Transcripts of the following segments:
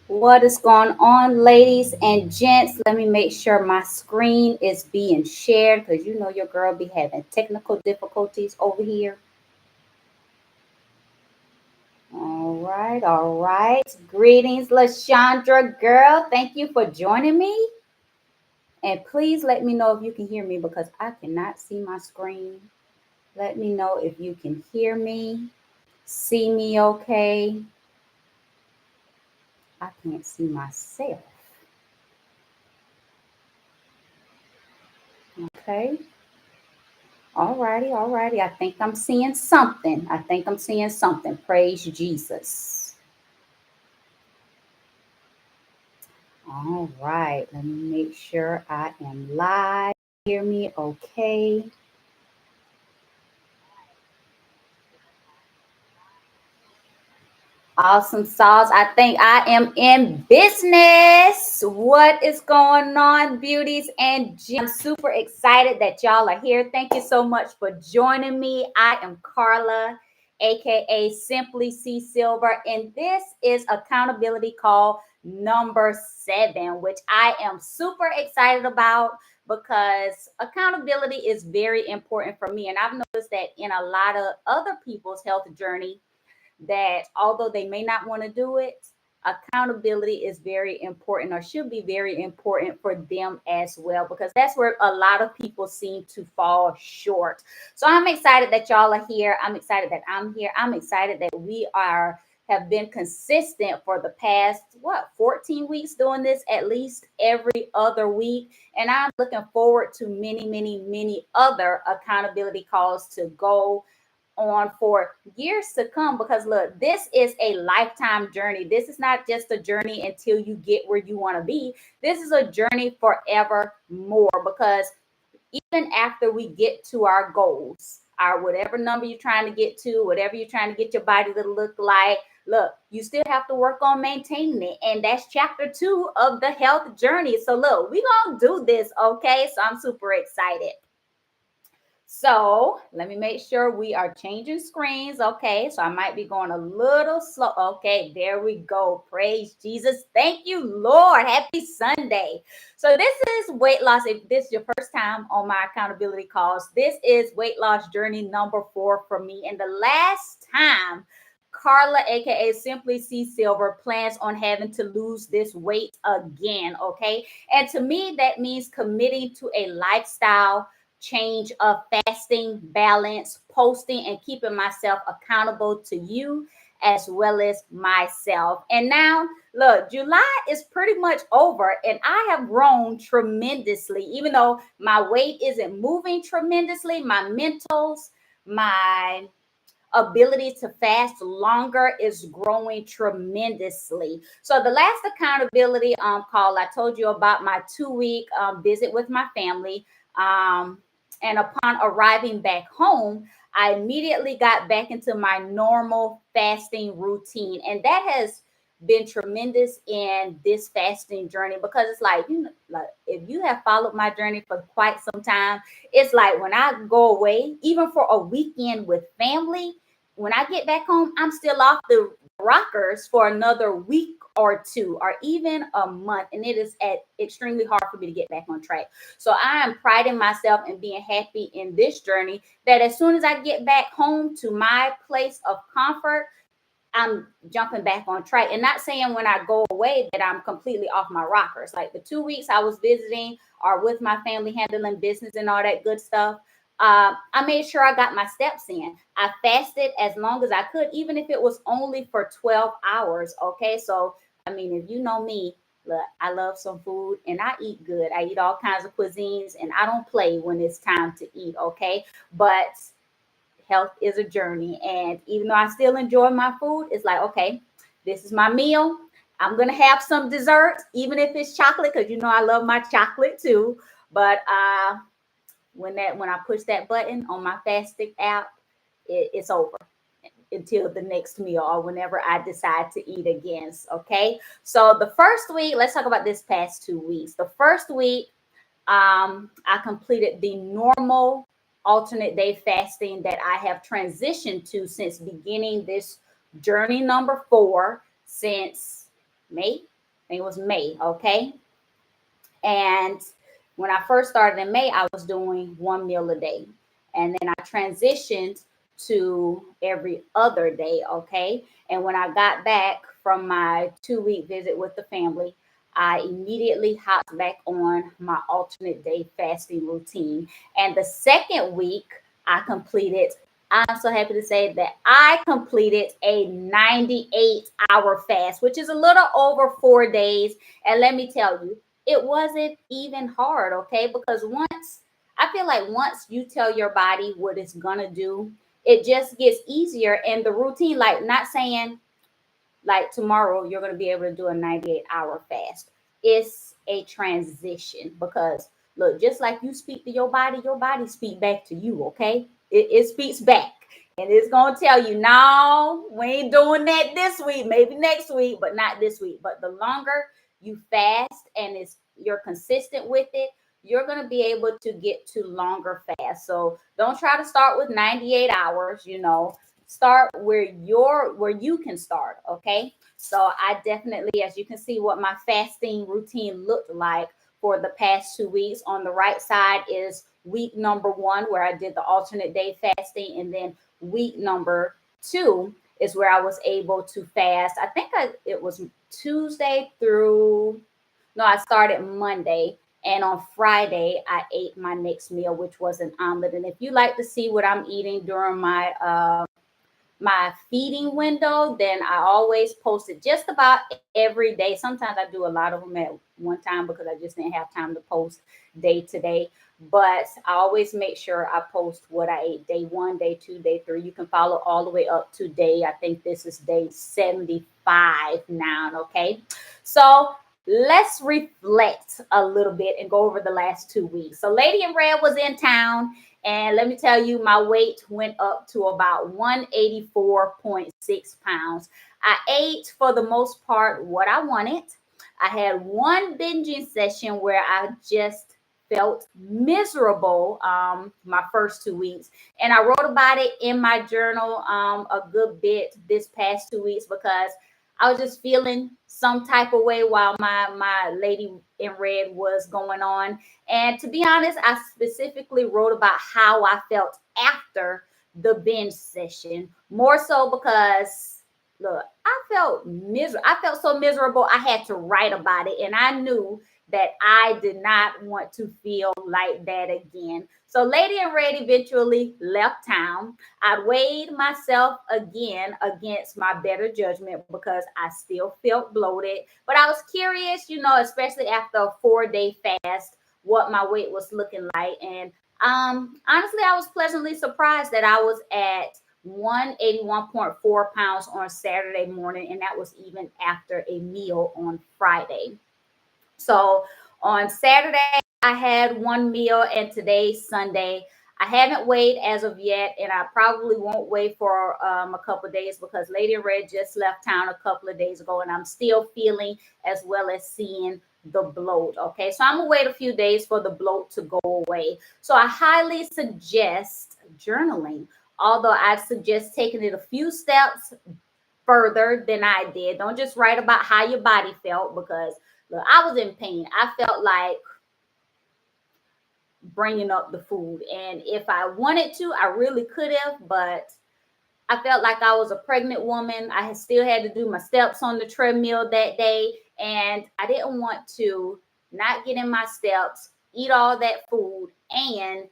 What is going on, ladies and gents? Let me make sure my screen is being shared because you know your girl be having technical difficulties over here. All right, all right. Greetings, Lashandra girl. Thank you for joining me. And please let me know if you can hear me because I cannot see my screen. Let me know if you can hear me, see me okay. I can't see myself. Okay. Alrighty, alrighty. I think I'm seeing something. I think I'm seeing something. Praise Jesus. All right. Let me make sure I am live. Hear me okay. Awesome sauce. I think I am in business. What is going on, beauties and gems? I'm super excited that y'all are here. Thank you so much for joining me. I am Carla, aka Simply C Silver, and this is accountability call number 7, which I am super excited about because accountability is very important for me. And I've noticed that in a lot of other people's health journey that although they may not want to do it, accountability is very important or should be very important for them as well, because that's where a lot of people seem to fall short. So I'm excited that y'all are here. I'm excited that I'm here. I'm excited that we are have been consistent for the past 14 weeks doing this at least every other week, and I'm looking forward to many other accountability calls to go on for years to come, because look, this is a lifetime journey. This is not just a journey until you get where you want to be. This is a journey forever more, because even after we get to our goals, our whatever number you're trying to get to, whatever you're trying to get your body to look like, look, you still have to work on maintaining it. And that's chapter 2 of the health journey. So look, we gonna do this, okay? So I'm super excited. So let me make sure we are changing screens. Okay, so I might be going a little slow. Okay, there we go. Praise Jesus. Thank you, Lord. Happy Sunday. So this is weight loss. If this is your first time on my accountability calls, this is weight loss journey number 4 for me. And the last time Carla, aka Simply C Silver, plans on having to lose this weight again. Okay, and to me, that means committing to a lifestyle change of fasting, balance, posting, and keeping myself accountable to you as well as myself. And now, look, July is pretty much over, and I have grown tremendously. Even though my weight isn't moving tremendously, my mentals, my ability to fast longer is growing tremendously. So the last accountability call, I told you about my 2-week visit with my family. And upon arriving back home, I immediately got back into my normal fasting routine. And that has been tremendous in this fasting journey, because it's like, you know, like if you have followed my journey for quite some time, it's like when I go away, even for a weekend with family, when I get back home, I'm still off the rockers for another week or two, or even a month. And it is extremely hard for me to get back on track. So I am priding myself and being happy in this journey that as soon as I get back home to my place of comfort, I'm jumping back on track. And not saying when I go away that I'm completely off my rockers. Like the 2 weeks I was visiting or with my family handling business and all that good stuff, I made sure I got my steps in. I fasted as long as I could, even if it was only for 12 hours. Okay. So, I mean, if you know me, look, I love some food and I eat good. I eat all kinds of cuisines and I don't play when it's time to eat. Okay. But health is a journey. And even though I still enjoy my food, it's like, okay, this is my meal. I'm going to have some dessert, even if it's chocolate, because you know I love my chocolate too. But when I push that button on my fasting app, it's over until the next meal or whenever I decide to eat again. Okay. So the first week, let's talk about this past 2 weeks. The first week, I completed the normal alternate day fasting that I have transitioned to since beginning this journey number 4 since May. think it was May, okay? And when I first started in May, I was doing one meal a day. And then I transitioned to every other day, okay? And when I got back from my 2 week visit with the family, I immediately hopped back on my alternate day fasting routine. And the second week, I completed, I'm so happy to say that I completed a 98-hour fast, which is a little over 4 days. And let me tell you, it wasn't even hard, okay? Because I feel like once you tell your body what it's gonna do, it just gets easier. And the routine, like not saying like tomorrow you're going to be able to do a 98-hour fast. It's a transition because look, just like you speak to your body speak back to you, okay? It speaks back and it's going to tell you, no, we ain't doing that this week, maybe next week, but not this week. But the longer you fast and you're consistent with it, you're going to be able to get to longer fasts. So don't try to start with 98 hours, start where you can start, okay? So I definitely, as you can see what my fasting routine looked like for the past 2 weeks. On the right side is week number 1 where I did the alternate day fasting, and then week number 2 is where I was able to fast. I think it was Tuesday through, no, I started Monday, and on Friday I ate my next meal, which was an omelet. And if you like to see what I'm eating during my feeding window, then I always post it just about every day. Sometimes I do a lot of them at one time because I just didn't have time to post day to day. But I always make sure I post what I ate day 1, day 2, day 3. You can follow all the way up to I think this is day 75 now. Okay. So let's reflect a little bit and go over the last 2 weeks. So Lady in Red was in town. And let me tell you, my weight went up to about 184.6 pounds. I ate, for the most part, what I wanted. I had one binging session where I just felt miserable my first 2 weeks. And I wrote about it in my journal a good bit this past 2 weeks because I was just feeling some type of way while my Lady in Red was going on. And to be honest, I specifically wrote about how I felt after the binge session, more so because look, I felt miserable. I felt so miserable. I had to write about it, and I knew that I did not want to feel like that again. So Lady in Red eventually left town. I weighed myself again against my better judgment because I still felt bloated. But I was curious, especially after a 4-day fast, what my weight was looking like. And honestly, I was pleasantly surprised that I was at 181.4 pounds on Saturday morning, and that was even after a meal on Friday. So on Saturday, I had one meal, and today's Sunday. I haven't weighed as of yet, and I probably won't weigh for a couple of days because Lady Red just left town a couple of days ago, and I'm still feeling as well as seeing the bloat. Okay, so I'm gonna wait a few days for the bloat to go away. So I highly suggest journaling, although I suggest taking it a few steps further than I did. Don't just write about how your body felt because look, I was in pain. I felt like bringing up the food. And if I wanted to, I really could have, but I felt like I was a pregnant woman. I still had to do my steps on the treadmill that day. And I didn't want to not get in my steps, eat all that food, and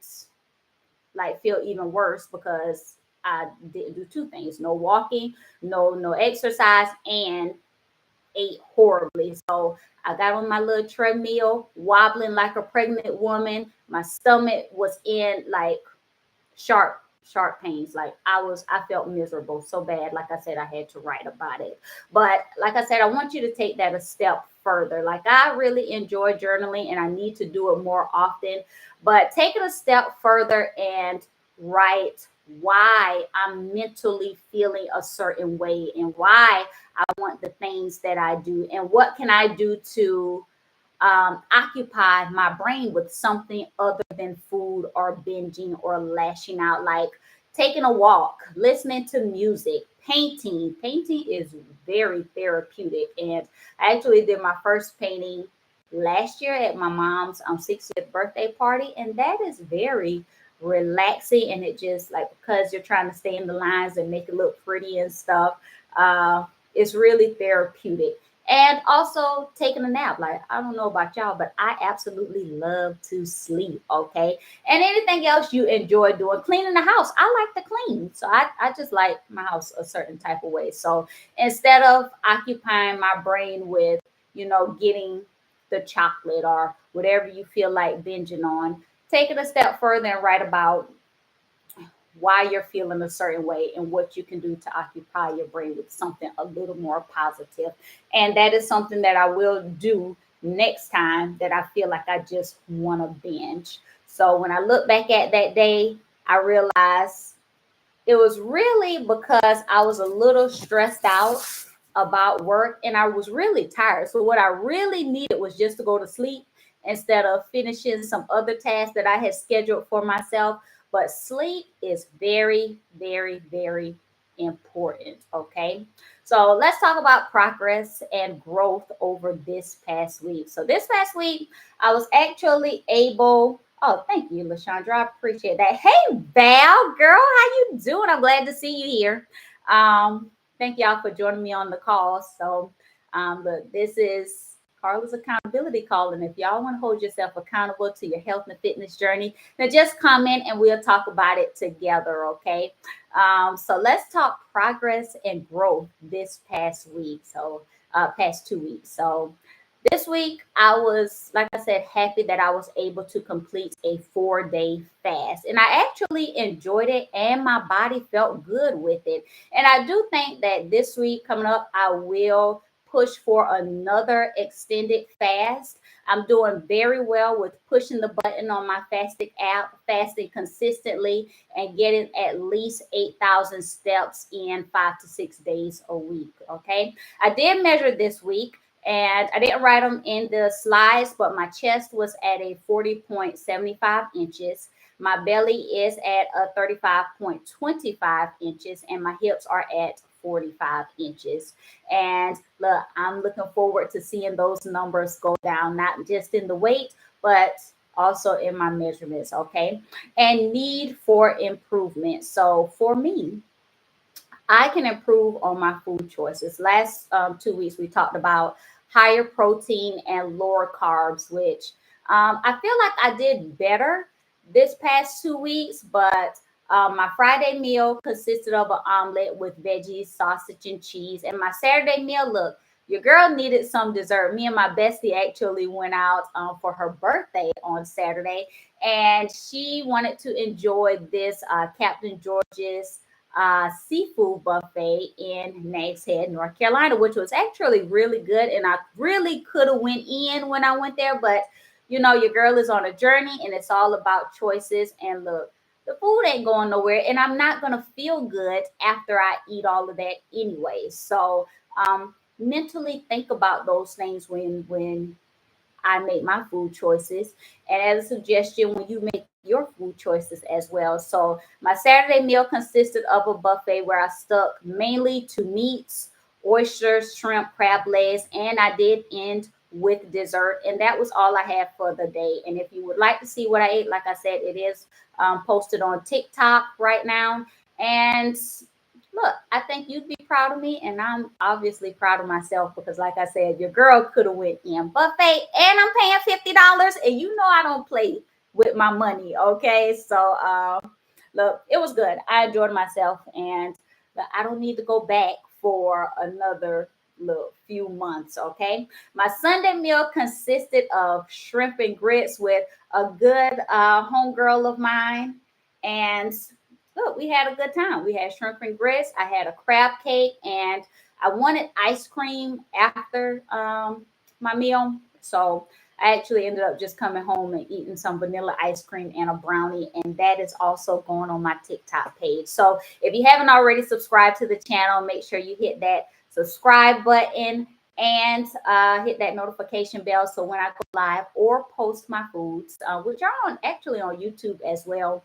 like feel even worse because I didn't do two things: no walking, no exercise, and ate horribly. So I got on my little treadmill, wobbling like a pregnant woman. My stomach was in like sharp pains. Like I felt miserable so bad. Like I said, I had to write about it. But like I said, I want you to take that a step further. Like I really enjoy journaling and I need to do it more often. But take it a step further and write why I'm mentally feeling a certain way and why I want the things that I do and what can I do to occupy my brain with something other than food or binging or lashing out. Like taking a walk, listening to music, painting. Painting is very therapeutic. And I actually did my first painting last year at my mom's 60th birthday party. And that is very relaxing. And it just like, because you're trying to stay in the lines and make it look pretty and stuff, uh, it's really therapeutic. And also taking a nap. Like, I don't know about y'all, but I absolutely love to sleep. Okay. And anything else you enjoy doing, cleaning the house. I like to clean. So I just like my house a certain type of way. So instead of occupying my brain with, getting the chocolate or whatever you feel like binging on, take it a step further and write about why you're feeling a certain way and what you can do to occupy your brain with something a little more positive. And that is something that I will do next time that I feel like I just want to binge. So when I look back at that day, I realized it was really because I was a little stressed out about work and I was really tired. So what I really needed was just to go to sleep instead of finishing some other tasks that I had scheduled for myself. But sleep is very, very, very important. Okay. So let's talk about progress and growth over this past week. So this past week, I was actually able. Oh, thank you, Lashandra. I appreciate that. Hey, Val, girl, how you doing? I'm glad to see you here. Thank y'all for joining me on the call. So, look, this is Carla's accountability call, and if y'all want to hold yourself accountable to your health and fitness journey, then just comment and we'll talk about it together. Okay. So let's talk progress and growth this past week. So, past 2 weeks. So this week, I was, like I said, happy that I was able to complete a 4-day fast. And I actually enjoyed it and my body felt good with it. And I do think that this week coming up, I will push for another extended fast. I'm doing very well with pushing the button on my fasting app, fasting consistently, and getting at least 8,000 steps in 5 to 6 days a week. Okay. I did measure this week and I didn't write them in the slides, but my chest was at a 40.75 inches. My belly is at a 35.25 inches, and my hips are at 45 inches. And look, I'm looking forward to seeing those numbers go down, not just in the weight, but also in my measurements. Okay. And need for improvement. So for me, I can improve on my food choices. Last 2 weeks, we talked about higher protein and lower carbs, which I feel like I did better this past 2 weeks. But my Friday meal consisted of an omelet with veggies, sausage, and cheese. And my Saturday meal, look, your girl needed some dessert. Me and my bestie actually went out for her birthday on Saturday, and she wanted to enjoy this Captain George's seafood buffet in Nags Head, North Carolina, which was actually really good. And I really could have went in when I went there, but your girl is on a journey and it's all about choices. And look, the food ain't going nowhere, and I'm not gonna feel good after I eat all of that anyway. So mentally think about those things when I make my food choices. And as a suggestion, when you make your food choices as well. So my Saturday meal consisted of a buffet where I stuck mainly to meats, oysters, shrimp, crab legs, and I did end with dessert. And that was all I had for the day. And if you would like to see what I ate, like I said, it is posted on TikTok right now. And look, I think you'd be proud of me, and I'm obviously proud of myself because, like I said, your girl could have went in buffet, and I'm paying $50, and I don't play with my money. Okay, so look, it was good. I enjoyed myself, and I don't need to go back for another little few months. Okay, my Sunday meal consisted of shrimp and grits with a good homegirl of mine, and look, we had a good time. We had shrimp and grits. I had a crab cake, and I wanted ice cream after my meal. So I actually ended up just coming home and eating some vanilla ice cream and a brownie, and that is also going on my TikTok page. So if you haven't already subscribed to the channel, make sure you hit that subscribe button and hit that notification bell so when I go live or post my foods, which are actually on YouTube as well.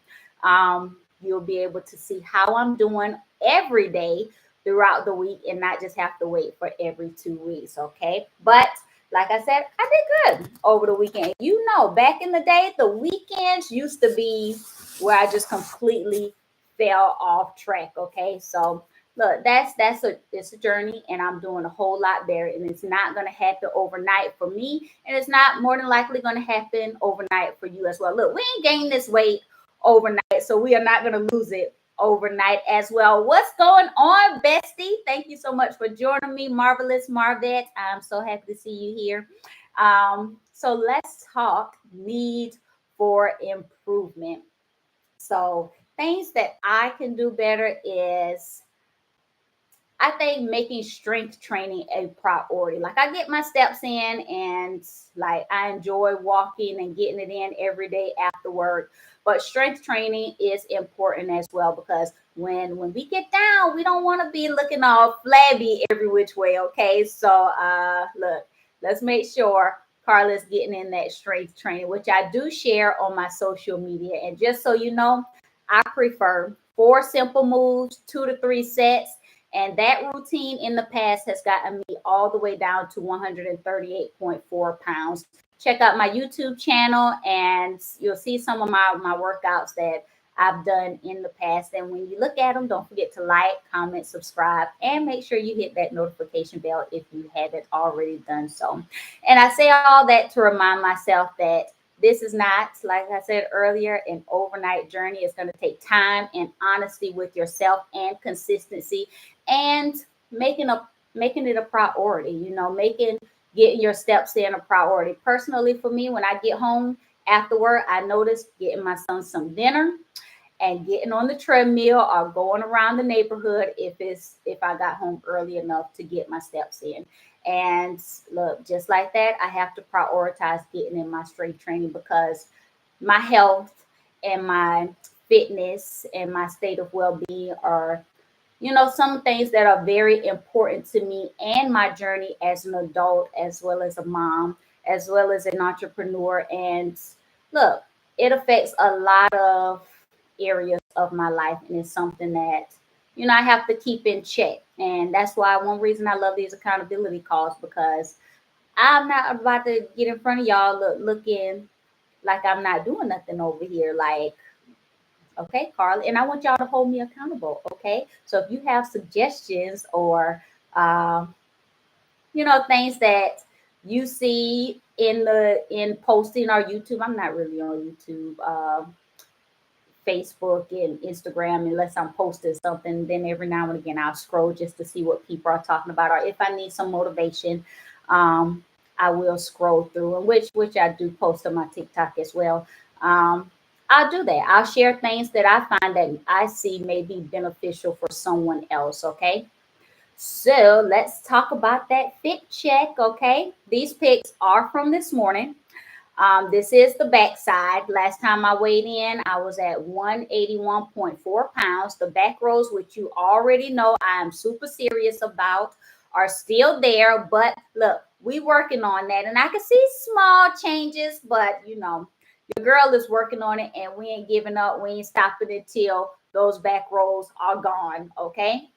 you'll be able to see how I'm doing every day throughout the week and not just have to wait for every 2 weeks. Okay. But like I said, I did good over the weekend. You know, back in the day, the weekends used to be where I just completely fell off track. Okay. So look, it's a journey, and I'm doing a whole lot better, and it's not going to happen overnight for me, and it's not more than likely going to happen overnight for you as well. Look, we ain't gained this weight overnight, so we are not going to lose it overnight as well. What's going on, bestie? Thank you so much for joining me, Marvelous Marvette. I'm so happy to see you here. So let's talk need for improvement. So things that I can do better is, I think, making strength training a priority. Like, I get my steps in, and like I enjoy walking and getting it in every day after work. But strength training is important as well, because when we get down, we don't want to be looking all flabby every which way. Okay. So look, let's make sure Carla's getting in that strength training, which I do share on my social media. And just so you know, I prefer 4 simple moves, 2 to 3 sets, and that routine in the past has gotten me all the way down to 138.4 pounds. Check out my YouTube channel, and you'll see some of my workouts that I've done in the past. And when you look at them, don't forget to like, comment, subscribe, and make sure you hit that notification bell if you haven't already done so. And I say all that to remind myself that this is not, like I said earlier, an overnight journey. It's going to take time and honesty with yourself and consistency, and making it a priority. Making getting your steps in a priority. Personally, for me, when I get home after work, I notice getting my son some dinner and getting on the treadmill or going around the neighborhood if I got home early enough to get my steps in. And look, just like that, I have to prioritize getting in my strength training, because my health and my fitness and my state of well-being are, some things that are very important to me and my journey as an adult, as well as a mom, as well as an entrepreneur. And look, it affects a lot of areas of my life, and it's something that I have to keep in check. And that's why one reason I love these accountability calls, because I'm not about to get in front of y'all looking like I'm not doing nothing over here. Like, okay, Carla, and I want y'all to hold me accountable. Okay, so if you have suggestions or um, things that you see in posting or YouTube. I'm not really on YouTube, Facebook and Instagram, unless I'm posting something. Then every now and again I'll scroll just to see what people are talking about, or if I need some motivation, um, I will scroll through, and which I do post on my TikTok as well. Um, I'll do that. I'll share things that I find that I see may be beneficial for someone else. Okay. So let's talk about that fit check. Okay. These pics are from this morning. This is the backside. Last time I weighed in, I was at 181.4 pounds. The back rows, which you already know I am super serious about, are still there. But look, we working on that. And I can see small changes, but your girl is working on it, and we ain't giving up. We ain't stopping until those back rows are gone. Okay.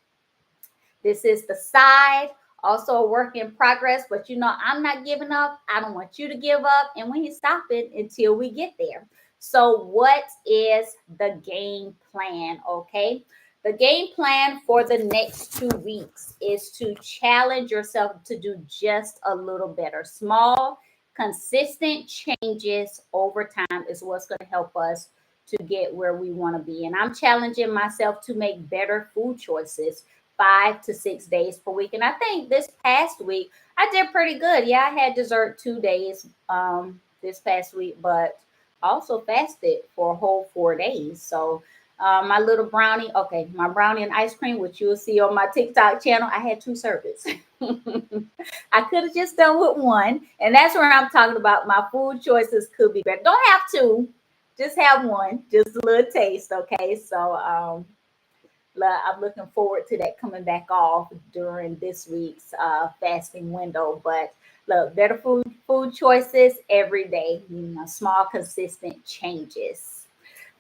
This is the side, also a work in progress, but I'm not giving up. I don't want you to give up, and we ain't stopping until we get there. So, what is the game plan? Okay. The game plan for the next 2 weeks is to challenge yourself to do just a little better. Small, consistent changes over time is what's going to help us to get where we want to be. And I'm challenging myself to make better food choices 5 to 6 days per week. And I think this past week I did pretty good. Yeah, I had dessert 2 days this past week, but also fasted for a whole 4 days. So my little brownie, okay, my brownie and ice cream, which you'll see on my TikTok channel, I had 2 servings. I could have just done with one. And that's where I'm talking about my food choices could be better. Don't have to, just have one, just a little taste. Okay. So I'm looking forward to that coming back off during this week's fasting window. But look, better food choices every day. Small, consistent changes.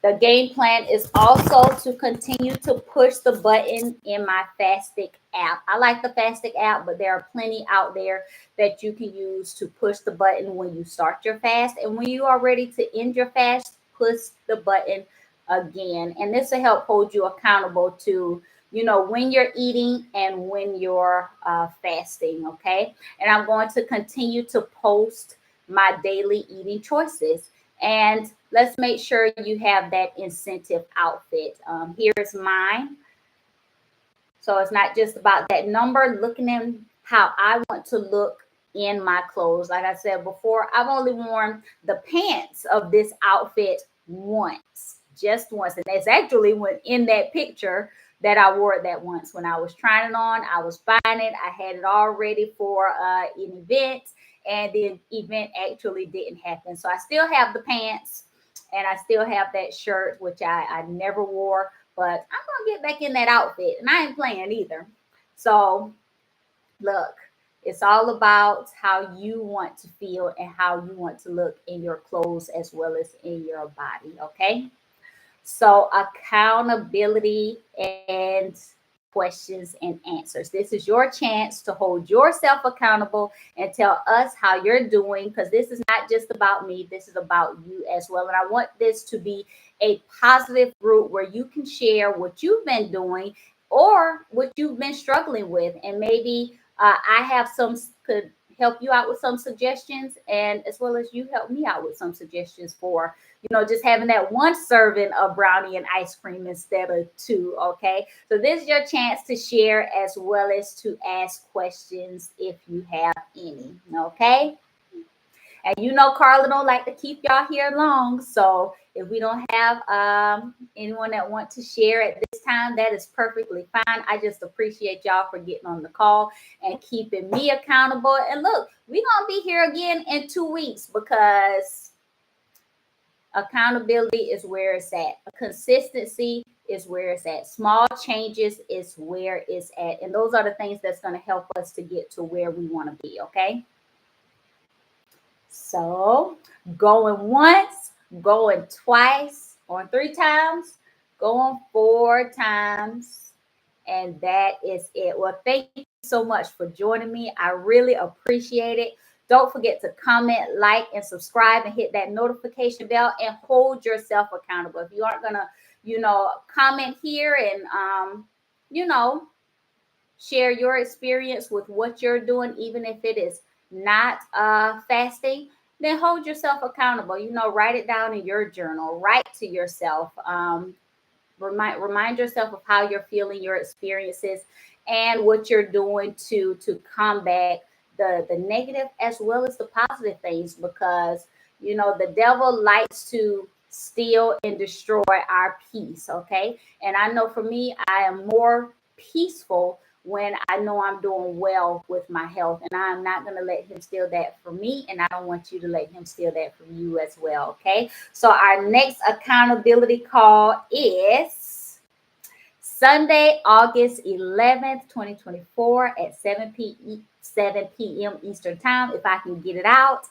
The game plan is also to continue to push the button in my Fastic app. I like the Fastic app, but there are plenty out there that you can use to push the button when you start your fast. And when you are ready to end your fast, push the button again. And this will help hold you accountable to, when you're eating and when you're fasting. Okay. And I'm going to continue to post my daily eating choices. And let's make sure you have that incentive outfit. Here's mine. So it's not just about that number, looking at how I want to look in my clothes. Like I said before, I've only worn the pants of this outfit once, just once. And that's actually when in that picture that I wore it that once. When I was trying it on, I was buying it. I had it all ready for an event, and the event actually didn't happen. So I still have the pants and I still have that shirt, which I never wore, but I'm gonna get back in that outfit, and I ain't playing either. So look, it's all about how you want to feel and how you want to look in your clothes as well as in your body. Okay. So accountability and questions and answers. This is your chance to hold yourself accountable and tell us how you're doing, because this is not just about me, this is about you as well. And I want this to be a positive group where you can share what you've been doing or what you've been struggling with. And maybe I have some could help you out with some suggestions, and as well as you help me out with some suggestions for just having that one serving of brownie and ice cream instead of two. Okay. So this is your chance to share as well as to ask questions if you have any. Okay. And Carla don't like to keep y'all here long. So if we don't have anyone that want to share at this time, that is perfectly fine. I just appreciate y'all for getting on the call and keeping me accountable. And look, we're going to be here again in 2 weeks, because accountability is where it's at. Consistency is where it's at. Small changes is where it's at. And those are the things that's going to help us to get to where we want to be. Okay. So going once, going twice, going 3 times, going 4 times. And that is it. Well, thank you so much for joining me. I really appreciate it. Don't forget to comment, like, and subscribe, and hit that notification bell, and hold yourself accountable. If you aren't going to, comment here and, share your experience with what you're doing, even if it is not fasting, then hold yourself accountable. Write it down in your journal. Write to yourself. Remind yourself of how you're feeling, your experiences, and what you're doing to combat the negative as well as the positive things, because the devil likes to steal and destroy our peace. Okay. And I know for me, I am more peaceful when I know I'm doing well with my health, and I'm not going to let him steal that from me. And I don't want you to let him steal that from you as well. Okay. So our next accountability call is Sunday, August 11th, 2024 at 7 p.m. Eastern time, if I can get it out.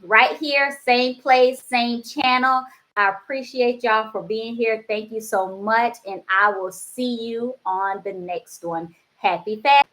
Right here, same place, same channel. I appreciate y'all for being here. Thank you so much. And I will see you on the next one. Happy fast.